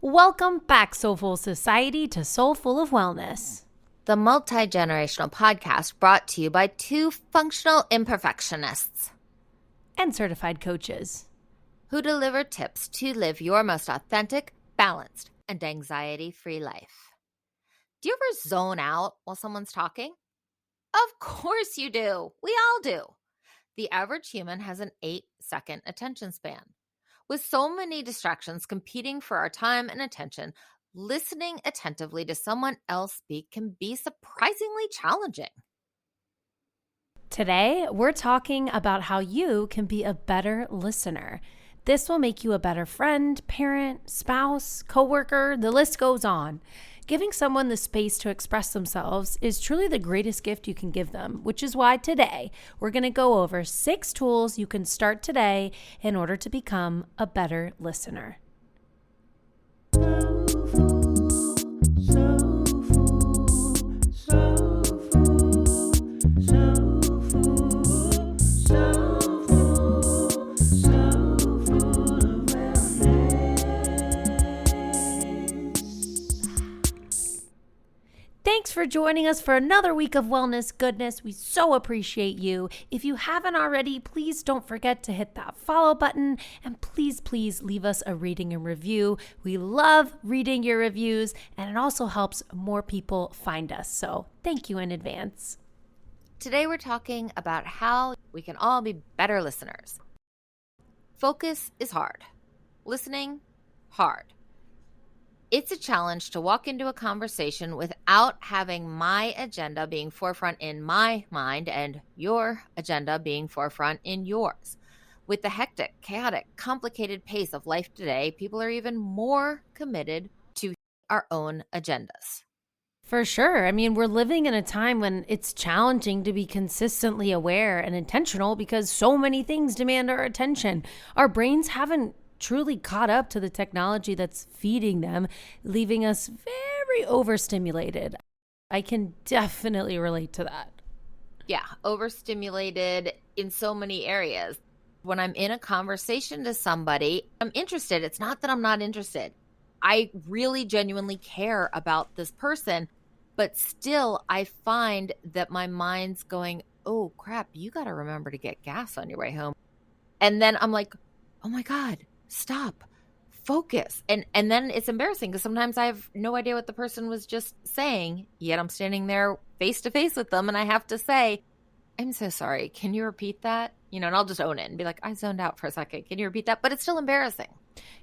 Welcome back, Soulful Society, to Soulful of Wellness, the multi-generational podcast brought to you by two functional imperfectionists and certified coaches who deliver tips to live your most authentic, balanced, and anxiety-free life. Do you ever zone out while someone's talking? Of course you do. We all do. The average human has an 8-second attention span. With so many distractions competing for our time and attention, listening attentively to someone else speak can be surprisingly challenging. Today, we're talking about how you can be a better listener. This will make you a better friend, parent, spouse, coworker, the list goes on. Giving someone the space to express themselves is truly the greatest gift you can give them, which is why today we're going to go over 6 tools you can start today in order to become a better listener. Thanks for joining us for another week of wellness goodness. We so appreciate you. If you haven't already, please don't forget to hit that follow button and please leave us a rating and review. We love reading your reviews and it also helps more people find us. So thank you in advance. Today we're talking about how we can all be better listeners. Focus is hard. Listening, hard. It's a challenge to walk into a conversation without having my agenda being forefront in my mind and your agenda being forefront in yours. With the hectic, chaotic, complicated pace of life today, people are even more committed to our own agendas. For sure. I mean, we're living in a time when it's challenging to be consistently aware and intentional because so many things demand our attention. Our brains haven't truly caught up to the technology that's feeding them, leaving us very overstimulated. I can definitely relate to that. Yeah, overstimulated in so many areas. When I'm in a conversation to somebody, I'm interested. It's not that I'm not interested. I really genuinely care about this person, but still I find that my mind's going, oh crap, you got to remember to get gas on your way home. And then I'm like, oh my God, stop, focus. And then it's embarrassing because sometimes I have no idea what the person was just saying, yet I'm standing there face to face with them and I have to say, I'm so sorry. Can you repeat that? And I'll just own it and be like, I zoned out for a second. Can you repeat that? But it's still embarrassing.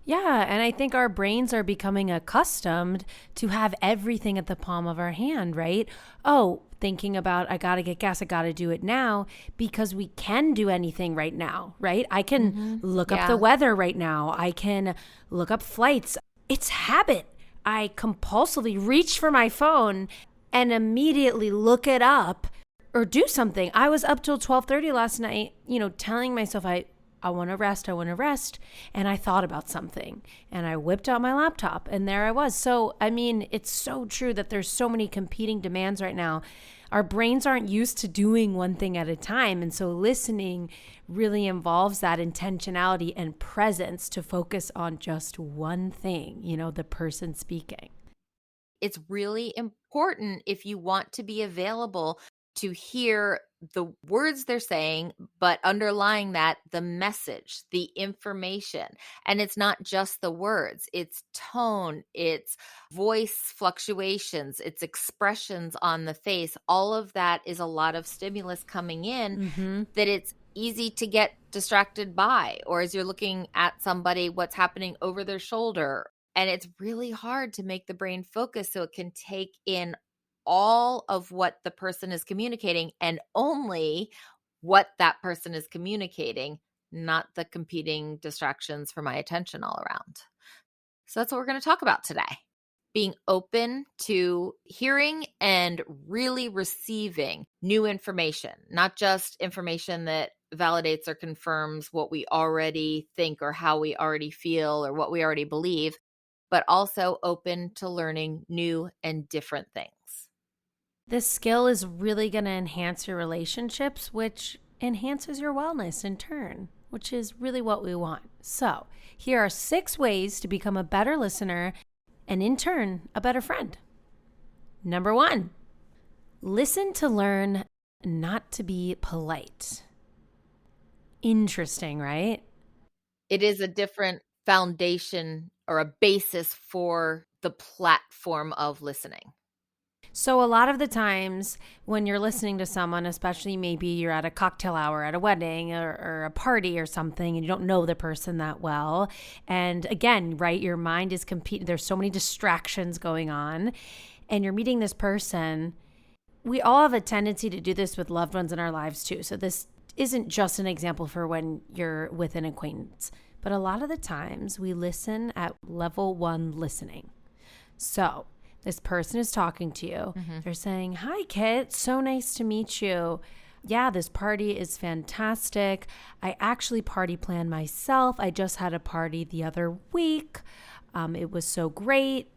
Yeah, and I think our brains are becoming accustomed to have everything at the palm of our hand, right? Oh, thinking about, I got to get gas, I got to do it now because we can do anything right now, right? I can look up the weather right now. I can look up flights. It's habit. I compulsively reach for my phone and immediately look it up or do something. I was up till 12:30 last night, telling myself I want to rest. And I thought about something and I whipped out my laptop and there I was. So, I mean, it's so true that there's so many competing demands right now. Our brains aren't used to doing one thing at a time. And so listening really involves that intentionality and presence to focus on just one thing, the person speaking. It's really important if you want to be available to hear the words they're saying, but underlying that, the message, the information. And it's not just the words, it's tone, it's voice fluctuations, it's expressions on the face. All of that is a lot of stimulus coming in that it's easy to get distracted by, or as you're looking at somebody, what's happening over their shoulder. And it's really hard to make the brain focus so it can take in all of what the person is communicating and only what that person is communicating, not the competing distractions for my attention all around. So that's what we're going to talk about today. Being open to hearing and really receiving new information, not just information that validates or confirms what we already think or how we already feel or what we already believe, but also open to learning new and different things. This skill is really going to enhance your relationships, which enhances your wellness in turn. which is really what we want. So, here are 6 ways to become a better listener and, in turn, a better friend. Number 1, listen to learn, not to be polite. Interesting, right? It is a different foundation or a basis for the platform of listening. So a lot of the times when you're listening to someone, especially maybe you're at a cocktail hour at a wedding or a party or something, and you don't know the person that well. And again, right, your mind is competing. There's so many distractions going on, and you're meeting this person. We all have a tendency to do this with loved ones in our lives too. So this isn't just an example for when you're with an acquaintance, but a lot of the times we listen at level 1 listening. So this person is talking to you. They're saying, "Hi, Kit. So nice to meet you. Yeah, this party is fantastic. I actually party planned myself. I just had a party the other week. It was so great."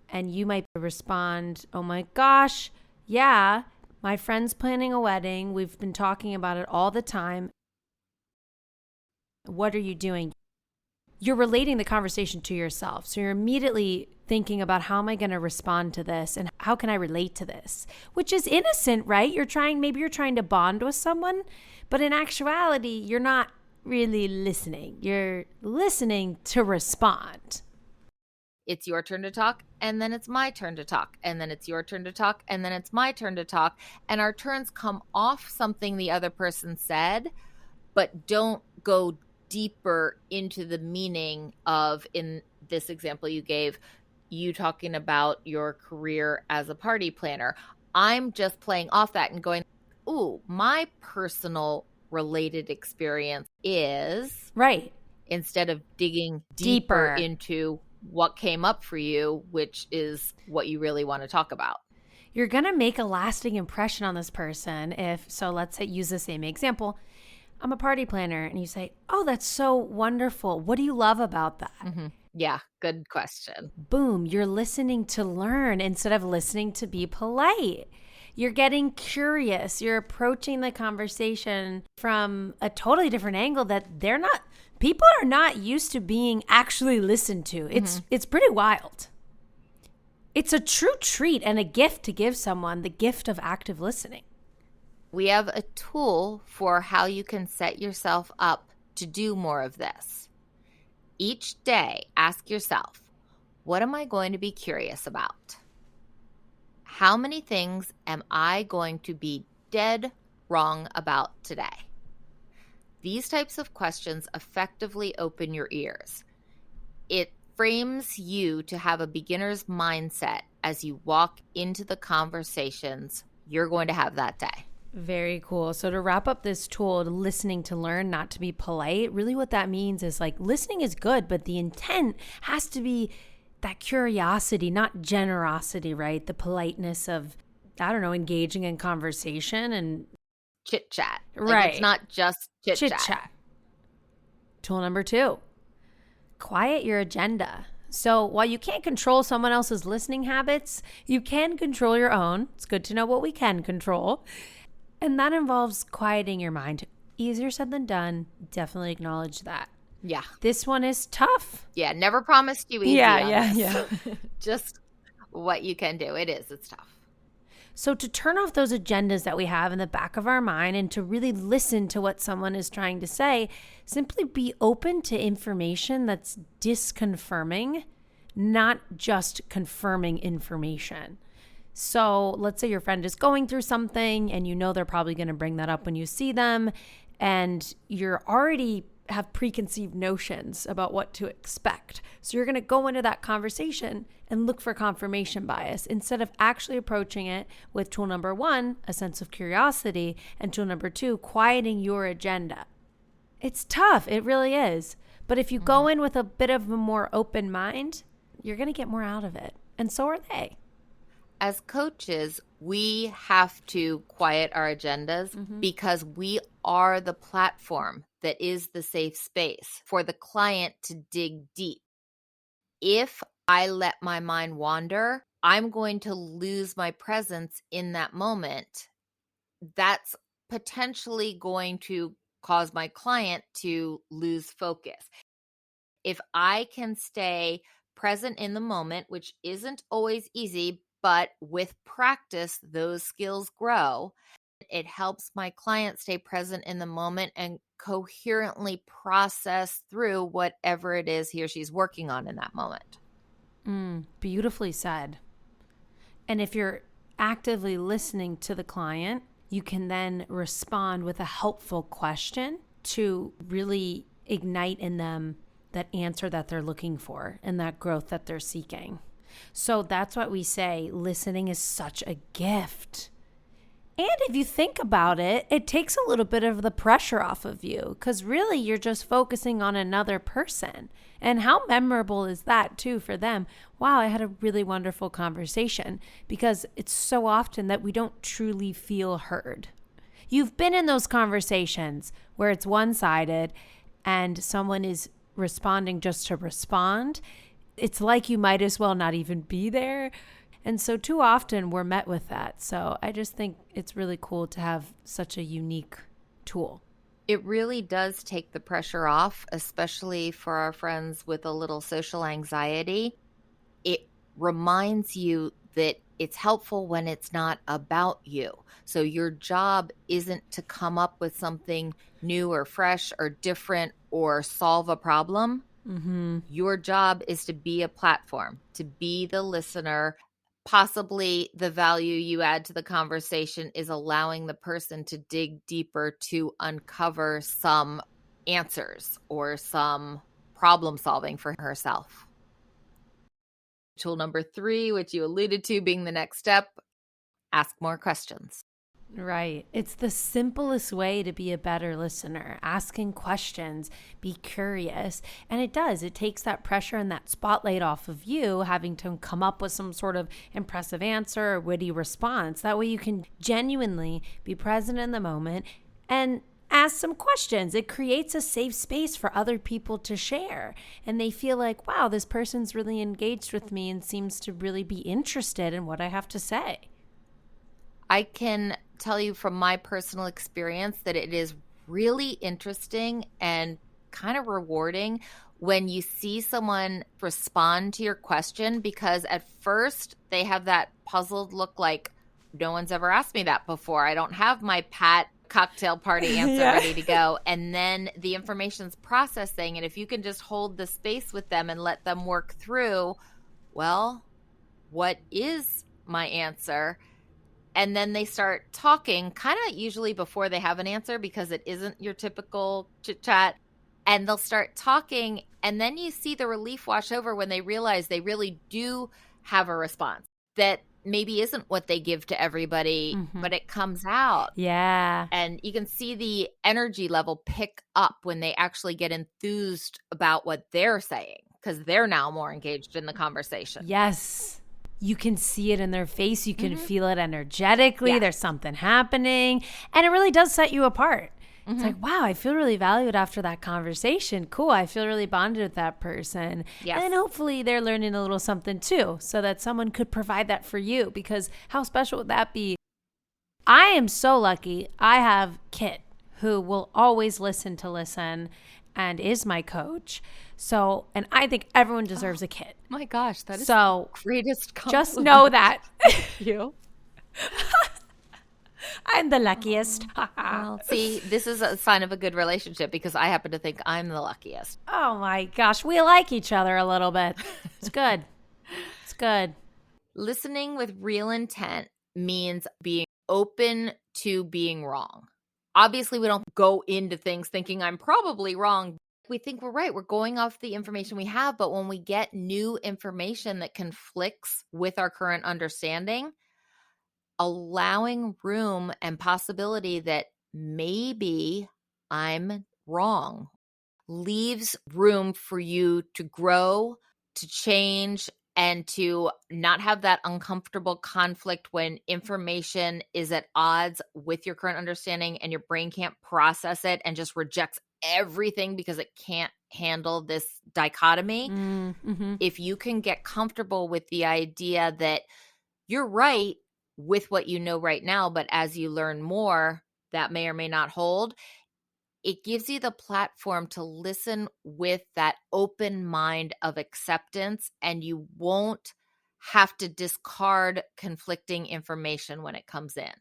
And you might respond, "Oh my gosh, yeah, my friend's planning a wedding. We've been talking about it all the time. What are you doing?" You're relating the conversation to yourself. So you're immediately thinking about, how am I going to respond to this and how can I relate to this? Which is innocent, right? Maybe you're trying to bond with someone, but in actuality, you're not really listening. You're listening to respond. It's your turn to talk, and then it's my turn to talk, and then it's your turn to talk, and then it's my turn to talk. And our turns come off something the other person said, but don't go deeper into the meaning of, in this example you gave, you talking about your career as a party planner. I'm just playing off that and going, ooh, my personal related experience is, right, instead of digging deeper into what came up for you, which is what you really want to talk about. You're going to make a lasting impression on this person. So let's say, use the same example. I'm a party planner, and you say, "Oh, that's so wonderful. What do you love about that?" Yeah, good question. Boom, you're listening to learn instead of listening to be polite. You're getting curious. You're approaching the conversation from a totally different angle that people are not used to being actually listened to. It's pretty wild. It's a true treat and a gift to give someone, the gift of active listening. We have a tool for how you can set yourself up to do more of this. Each day, ask yourself, what am I going to be curious about? How many things am I going to be dead wrong about today? These types of questions effectively open your ears. It frames you to have a beginner's mindset as you walk into the conversations you're going to have that day. Very cool. So to wrap up this tool, listening to learn, not to be polite, really what that means is, like, listening is good, but the intent has to be that curiosity, not generosity, right? The politeness of, I don't know, engaging in conversation and chit chat. Right. It's not just chit chat. Tool number 2, quiet your agenda. So while you can't control someone else's listening habits, you can control your own. It's good to know what we can control. And that involves quieting your mind. Easier said than done. Definitely acknowledge that. Yeah. This one is tough. Yeah. Never promised you easy. Yeah. Just what you can do. It's tough. So to turn off those agendas that we have in the back of our mind and to really listen to what someone is trying to say, simply be open to information that's disconfirming, not just confirming information. So let's say your friend is going through something and you know they're probably going to bring that up when you see them, and you're already have preconceived notions about what to expect. So you're going to go into that conversation and look for confirmation bias instead of actually approaching it with tool number 1, a sense of curiosity, and tool number 2, quieting your agenda. It's tough. It really is. But if you go in with a bit of a more open mind, you're going to get more out of it. And so are they. As coaches, we have to quiet our agendas because we are the platform that is the safe space for the client to dig deep. If I let my mind wander, I'm going to lose my presence in that moment. That's potentially going to cause my client to lose focus. If I can stay present in the moment, which isn't always easy, but with practice, those skills grow. It helps my client stay present in the moment and coherently process through whatever it is he or she's working on in that moment. Beautifully said. And if you're actively listening to the client, you can then respond with a helpful question to really ignite in them that answer that they're looking for and that growth that they're seeking. So that's what we say. Listening is such a gift. And if you think about it, it takes a little bit of the pressure off of you because really you're just focusing on another person. And how memorable is that too for them? Wow, I had a really wonderful conversation, because it's so often that we don't truly feel heard. You've been in those conversations where it's one-sided and someone is responding just to respond. It's like you might as well not even be there. And so too often we're met with that. So I just think it's really cool to have such a unique tool. It really does take the pressure off, especially for our friends with a little social anxiety. It reminds you that it's helpful when it's not about you. So your job isn't to come up with something new or fresh or different or solve a problem. Your job is to be a platform, to be the listener. Possibly the value you add to the conversation is allowing the person to dig deeper to uncover some answers or some problem solving for herself. Tool number 3, which you alluded to being the next step, ask more questions. Right. It's the simplest way to be a better listener. Asking questions, be curious. And it does. It takes that pressure and that spotlight off of you having to come up with some sort of impressive answer or witty response. That way you can genuinely be present in the moment and ask some questions. It creates a safe space for other people to share. And they feel like, wow, this person's really engaged with me and seems to really be interested in what I have to say. I can tell you from my personal experience that it is really interesting and kind of rewarding when you see someone respond to your question, because at first they have that puzzled look like, no one's ever asked me that before. I don't have my pat cocktail party answer ready to go. And then the information's processing. And if you can just hold the space with them and let them work through, well, what is my answer? And then they start talking kind of usually before they have an answer, because it isn't your typical chit chat. And they'll start talking. And then you see the relief wash over when they realize they really do have a response that maybe isn't what they give to everybody, but it comes out. Yeah. And you can see the energy level pick up when they actually get enthused about what they're saying, because they're now more engaged in the conversation. Yes. You can see it in their face. You can feel it energetically. Yeah. There's something happening. And it really does set you apart. It's like, wow, I feel really valued after that conversation. Cool. I feel really bonded with that person. Yes. And hopefully they're learning a little something too, so that someone could provide that for you, because how special would that be? I am so lucky. I have Kit, who will always listen and is my coach. So, and I think everyone deserves a Kit. My gosh, that is so the greatest compliment. Just know that. You. I'm the luckiest. Well, see, this is a sign of a good relationship, because I happen to think I'm the luckiest. Oh my gosh, we like each other a little bit. It's good. It's good. Listening with real intent means being open to being wrong. Obviously, we don't go into things thinking I'm probably wrong. We think we're right. We're going off the information we have. But when we get new information that conflicts with our current understanding, allowing room and possibility that maybe I'm wrong leaves room for you to grow, to change, and to not have that uncomfortable conflict when information is at odds with your current understanding and your brain can't process it and just rejects everything because it can't handle this dichotomy. If you can get comfortable with the idea that you're right with what you know right now, but as you learn more, that may or may not hold, it gives you the platform to listen with that open mind of acceptance, and you won't have to discard conflicting information when it comes in.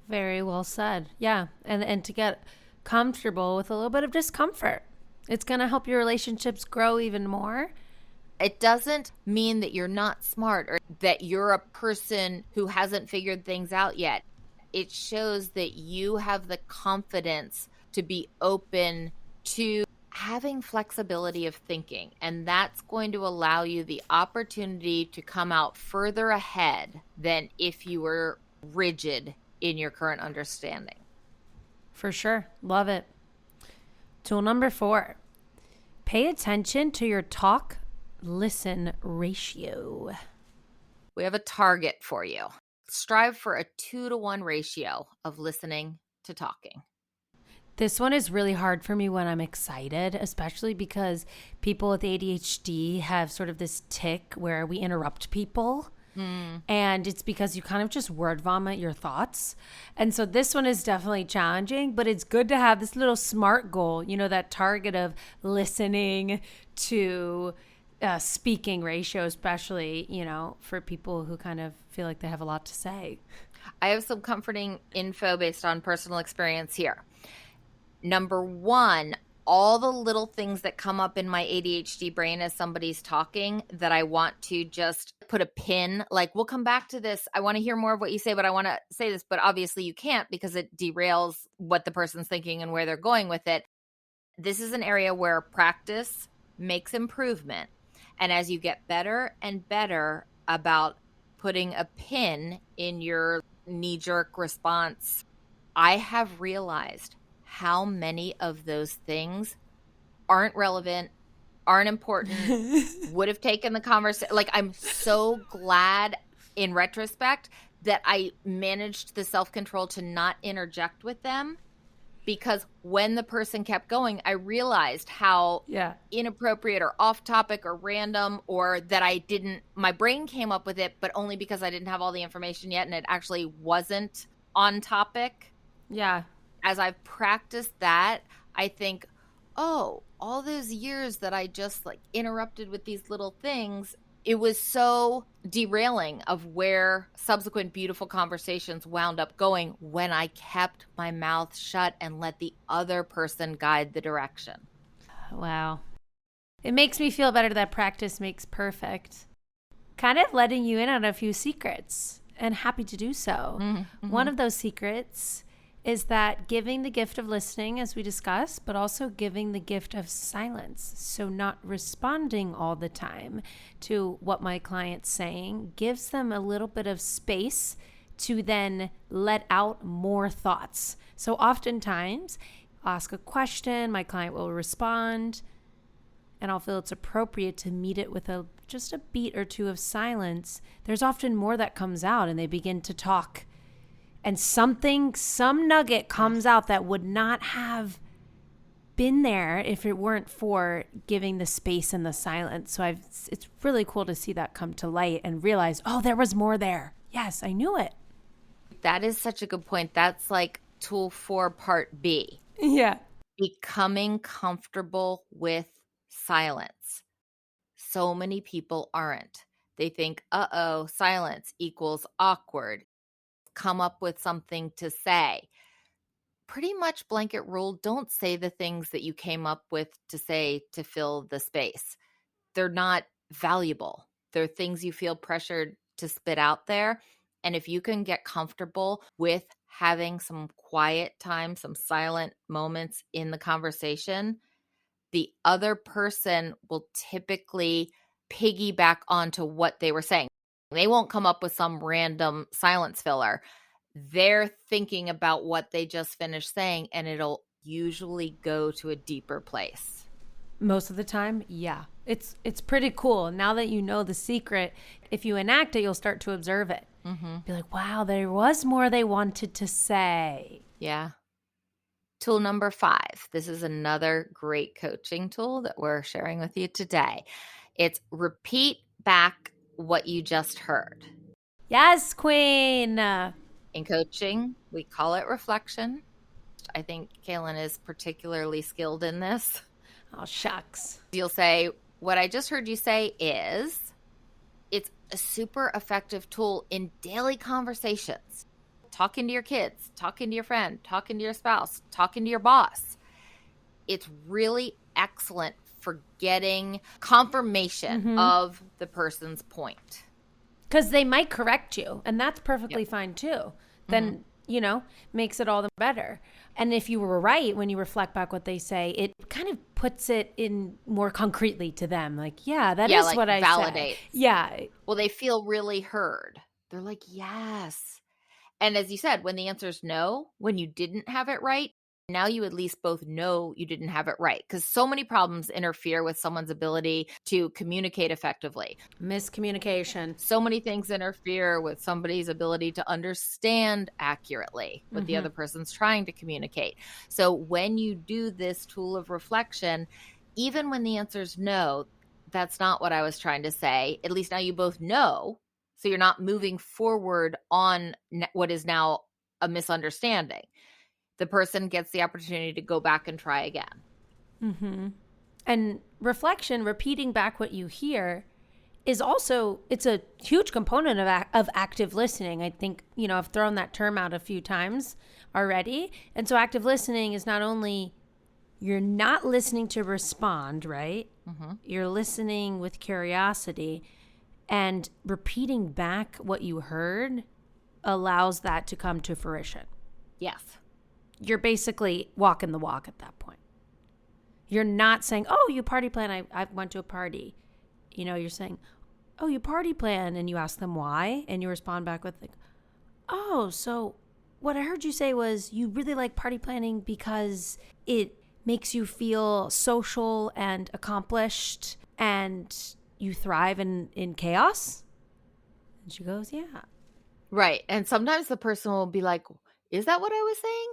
Very well said. Yeah. And to get comfortable with a little bit of discomfort. It's going to help your relationships grow even more. It doesn't mean that you're not smart or that you're a person who hasn't figured things out yet. It shows that you have the confidence to be open to having flexibility of thinking. And that's going to allow you the opportunity to come out further ahead than if you were rigid in your current understanding. For sure. Love it. Tool number 4, pay attention to your talk listen ratio. We have a target for you. Strive for a 2-to-1 ratio of listening to talking. This one is really hard for me when I'm excited, especially because people with ADHD have sort of this tick where we interrupt people. And it's because you kind of just word vomit your thoughts. And so this one is definitely challenging, but it's good to have this little SMART goal, that target of listening to speaking ratio, especially, for people who kind of feel like they have a lot to say. I have some comforting info based on personal experience here. Number 1, all the little things that come up in my ADHD brain as somebody's talking that I want to just put a pin, like, we'll come back to this. I want to hear more of what you say, but I want to say this, but obviously you can't because it derails what the person's thinking and where they're going with it. This is an area where practice makes improvement. And as you get better and better about putting a pin in your knee-jerk response, I have realized how many of those things aren't relevant, aren't important, would have taken the conversation. Like, I'm so glad in retrospect that I managed the self-control to not interject with them, because when the person kept going, I realized how inappropriate or off topic or random, or that my brain came up with it, but only because I didn't have all the information yet and it actually wasn't on topic. Yeah. As I've practiced that, I think, oh, all those years that I just interrupted with these little things, it was so derailing of where subsequent beautiful conversations wound up going when I kept my mouth shut and let the other person guide the direction. Wow. It makes me feel better that practice makes perfect. Kind of letting you in on a few secrets, and happy to do so. Mm-hmm. One of those secrets is that giving the gift of listening, as we discussed, but also giving the gift of silence. So not responding all the time to what my client's saying gives them a little bit of space to then let out more thoughts. So oftentimes, I'll ask a question, my client will respond, and I'll feel it's appropriate to meet it with just a beat or two of silence. There's often more that comes out, and they begin to talk. And some nugget comes out that would not have been there if it weren't for giving the space and the silence. So it's really cool to see that come to light and realize, oh, there was more there. Yes, I knew it. That is such a good point. That's like tool 4, part B. Yeah. Becoming comfortable with silence. So many people aren't. They think, silence equals awkward. Come up with something to say. Pretty much blanket rule, don't say the things that you came up with to say to fill the space. They're not valuable. They're things you feel pressured to spit out there. And if you can get comfortable with having some quiet time, some silent moments in the conversation, the other person will typically piggyback onto what they were saying. They won't come up with some random silence filler. They're thinking about what they just finished saying, and it'll usually go to a deeper place. Most of the time, yeah. It's pretty cool. Now that you know the secret, if you enact it, you'll start to observe it. Mm-hmm. Be like, wow, there was more they wanted to say. Yeah. Tool number 5. This is another great coaching tool that we're sharing with you today. It's repeat back what you just heard. Yes, queen. In coaching, we call it reflection. I think Kaelynn is particularly skilled in this. Oh, shucks. You'll say, what I just heard you say is, it's a super effective tool in daily conversations. Talking to your kids, talking to your friend, talking to your spouse, talking to your boss. It's really excellent for getting confirmation of the person's point. Because they might correct you, and that's perfectly fine too. Then, makes it all the better. And if you were right when you reflect back what they say, it kind of puts it in more concretely to them. Like, yeah, that is like what I validates. said. Yeah. Well, they feel really heard. They're like, yes. And as you said, when the answer is no, when you didn't have it right, now you at least both know you didn't have it right, because so many problems interfere with someone's ability to communicate effectively. Miscommunication. So many things interfere with somebody's ability to understand accurately what the other person's trying to communicate. So when you do this tool of reflection, even when the answer is no, that's not what I was trying to say, at least now you both know. So you're not moving forward on what is now a misunderstanding. The person gets the opportunity to go back and try again. And reflection, repeating back what you hear, is also, it's a huge component of active listening. I think, I've thrown that term out a few times already. And so active listening is not only, you're not listening to respond, right? You're listening with curiosity, and repeating back what you heard allows that to come to fruition. Yes. You're basically walking the walk at that point. You're not saying, oh, you party plan, I went to a party. You're saying, oh, you party plan, and you ask them why, and you respond back with, like, oh, so what I heard you say was you really like party planning because it makes you feel social and accomplished, and you thrive in chaos? And she goes, yeah. Right. And sometimes the person will be like, is that what I was saying?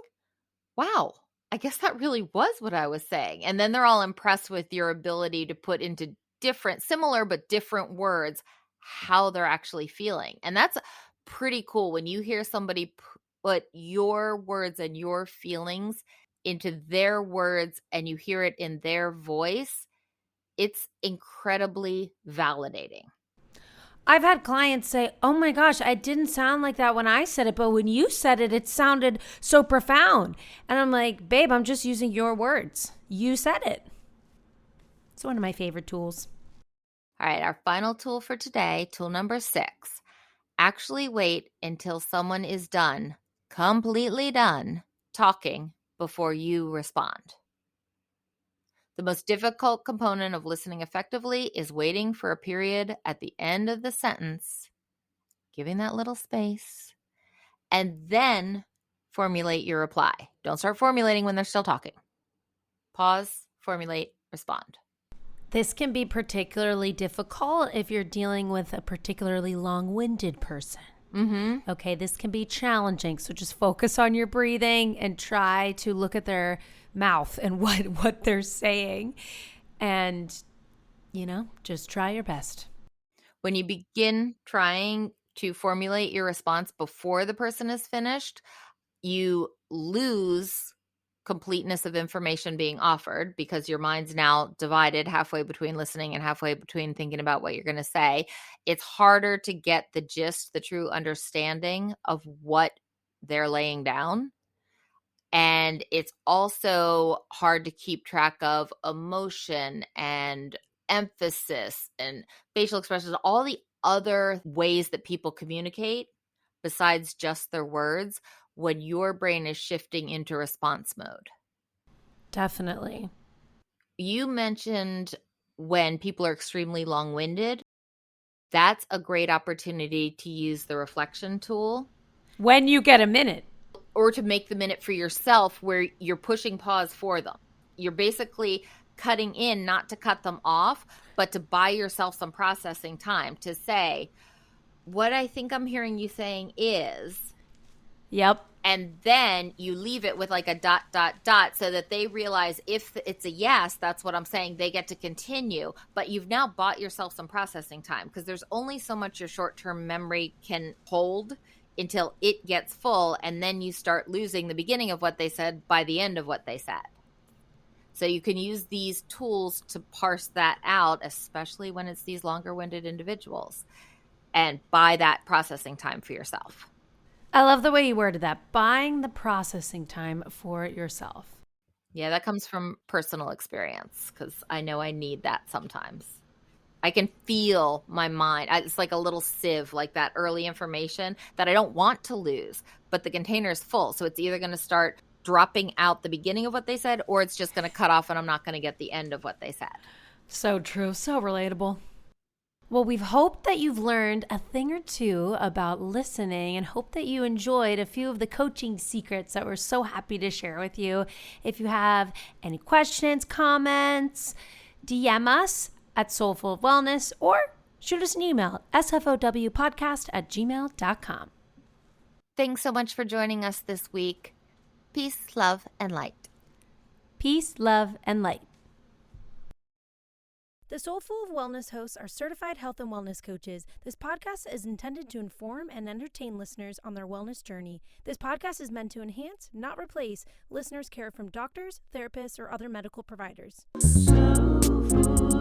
Wow, I guess that really was what I was saying. And then they're all impressed with your ability to put into similar but different words, how they're actually feeling. And that's pretty cool when you hear somebody put your words and your feelings into their words and you hear it in their voice. It's incredibly validating. I've had clients say, oh my gosh, I didn't sound like that when I said it, but when you said it, it sounded so profound. And I'm like, babe, I'm just using your words. You said it. It's one of my favorite tools. All right, our final tool for today, tool number 6. Actually wait until someone is done, completely done, talking before you respond. The most difficult component of listening effectively is waiting for a period at the end of the sentence, giving that little space, and then formulate your reply. Don't start formulating when they're still talking. Pause, formulate, respond. This can be particularly difficult if you're dealing with a particularly long-winded person. Okay, this can be challenging. So just focus on your breathing and try to look at their mouth and what they're saying. And, just try your best. When you begin trying to formulate your response before the person is finished, you lose completeness of information being offered because your mind's now divided halfway between listening and halfway between thinking about what you're going to say. It's harder to get the gist, the true understanding of what they're laying down. And it's also hard to keep track of emotion and emphasis and facial expressions, all the other ways that people communicate besides just their words when your brain is shifting into response mode. Definitely. You mentioned when people are extremely long-winded. That's a great opportunity to use the reflection tool. When you get a minute. Or to make the minute for yourself where you're pushing pause for them. You're basically cutting in, not to cut them off, but to buy yourself some processing time to say, what I think I'm hearing you saying is... Yep. And then you leave it with like a ... so that they realize if it's a yes, that's what I'm saying, they get to continue. But you've now bought yourself some processing time because there's only so much your short-term memory can hold until it gets full, and then you start losing the beginning of what they said by the end of what they said. So you can use these tools to parse that out, especially when it's these longer-winded individuals, and buy that processing time for yourself. I love the way you worded that, buying the processing time for yourself. Yeah, that comes from personal experience, because I know I need that sometimes. I can feel my mind. It's like a little sieve, like that early information that I don't want to lose, but the container is full. So it's either going to start dropping out the beginning of what they said, or it's just going to cut off and I'm not going to get the end of what they said. So true. So relatable. Well, we've hoped that you've learned a thing or two about listening and hope that you enjoyed a few of the coaching secrets that we're so happy to share with you. If you have any questions, comments, DM us at Soulful of Wellness or shoot us an email at sfowpodcast@gmail.com. Thanks so much for joining us this week. Peace, love, and light. Peace, love, and light. The Soulful of Wellness hosts are certified health and wellness coaches. This podcast is intended to inform and entertain listeners on their wellness journey. This podcast is meant to enhance, not replace, listeners' care from doctors, therapists, or other medical providers. Soulful.